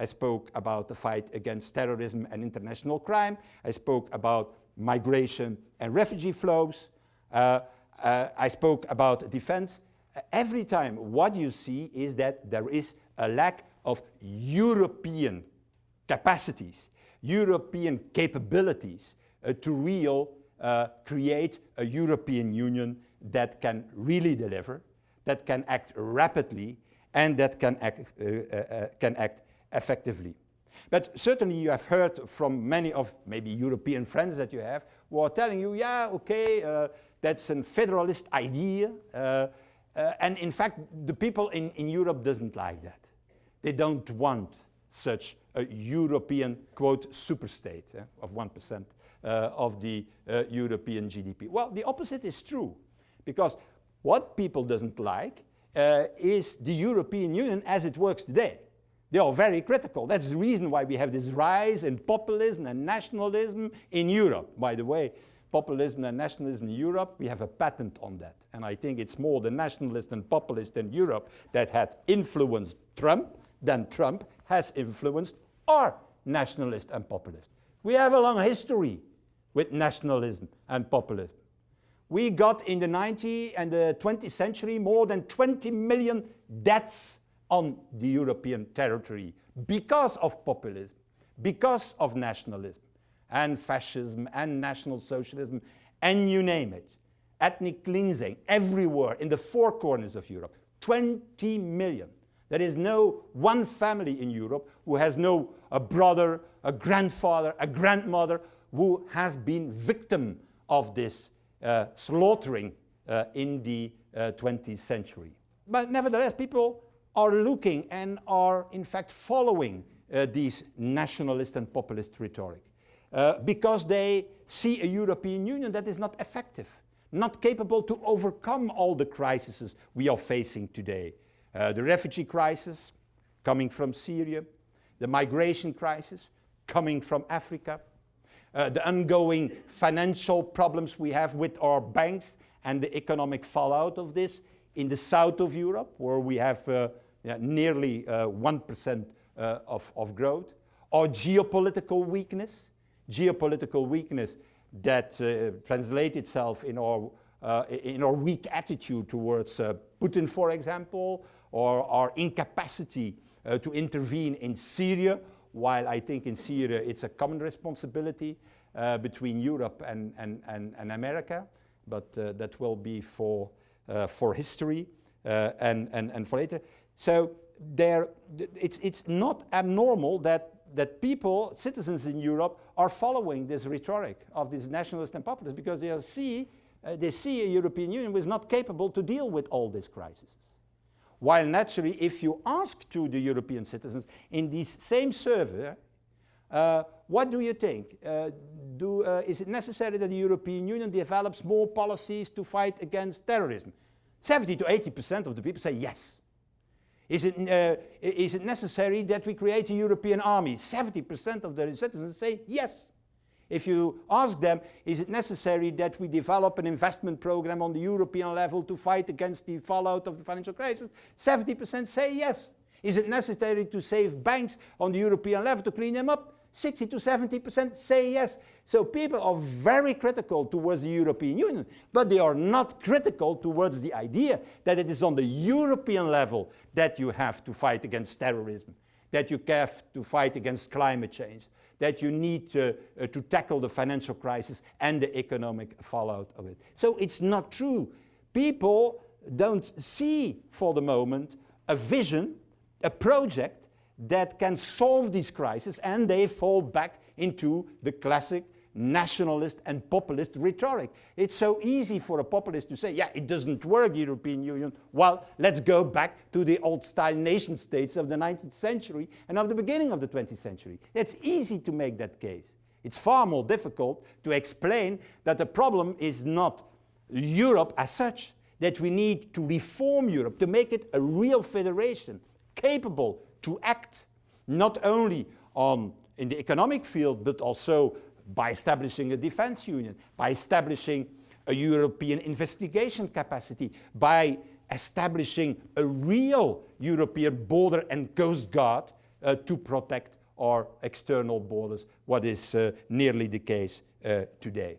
I spoke about the fight against terrorism and international crime. I spoke about migration and refugee flows. I spoke about defense. Every time what you see is that there is a lack of European capacities, European capabilities to create a European Union that can really deliver, that can act rapidly, and that can act effectively. But certainly you have heard from many of maybe European friends that you have who are telling you, yeah, okay, that's a federalist idea. And in fact, the people in Europe doesn't like that. They don't want such a European, quote, superstate of 1% of the European GDP. Well, the opposite is true, because what people doesn't like is the European Union as it works today. They are very critical. That's the reason why we have this rise in populism and nationalism in Europe. By the way, populism and nationalism in Europe, we have a patent on that. And I think it's more the nationalist and populist in Europe that had influenced Trump than Trump has influenced our nationalist and populist. We have a long history with nationalism and populism. We got in the 19th and the 20th century more than 20 million deaths on the European territory because of populism, because of nationalism, and fascism, and National Socialism, and you name it. Ethnic cleansing everywhere in the four corners of Europe. 20 million. There is no one family in Europe who has a brother, a grandfather, a grandmother who has been victim of this slaughtering in the 20th century. But nevertheless, people are looking and are in fact following these nationalist and populist rhetoric because they see a European Union that is not effective, not capable to overcome all the crises we are facing today. The refugee crisis coming from Syria, the migration crisis coming from Africa, the ongoing financial problems we have with our banks and the economic fallout of this in the south of Europe, where we have nearly 1% of growth, or geopolitical weakness that translates itself in our weak attitude towards Putin, for example, or our incapacity to intervene in Syria, while I think in Syria it's a common responsibility between Europe and America, but that will be for history and for later. So it's not abnormal that people, citizens in Europe, are following this rhetoric of these nationalists and populists because they see a European Union who is not capable to deal with all these crises. While naturally, if you ask to the European citizens in this same survey, what do you think? Is it necessary that the European Union develops more policies to fight against terrorism? 70 to 80% of the people say yes. Is it necessary that we create a European army? 70% of the citizens say yes. If you ask them, is it necessary that we develop an investment program on the European level to fight against the fallout of the financial crisis? 70% say yes. Is it necessary to save banks on the European level to clean them up? 60 to 70% say yes. So people are very critical towards the European Union, but they are not critical towards the idea that it is on the European level that you have to fight against terrorism, that you have to fight against climate change, that you need to tackle the financial crisis and the economic fallout of it. So it's not true. People don't see for the moment a vision, a project that can solve these crises, and they fall back into the classic nationalist and populist rhetoric. It's so easy for a populist to say, yeah, it doesn't work, European Union. Well, let's go back to the old-style nation-states of the 19th century and of the beginning of the 20th century. It's easy to make that case. It's far more difficult to explain that the problem is not Europe as such, that we need to reform Europe, to make it a real federation, capable to act not only in the economic field, but also by establishing a defense union, by establishing a European investigation capacity, by establishing a real European border and coast guard to protect our external borders, what is nearly the case today.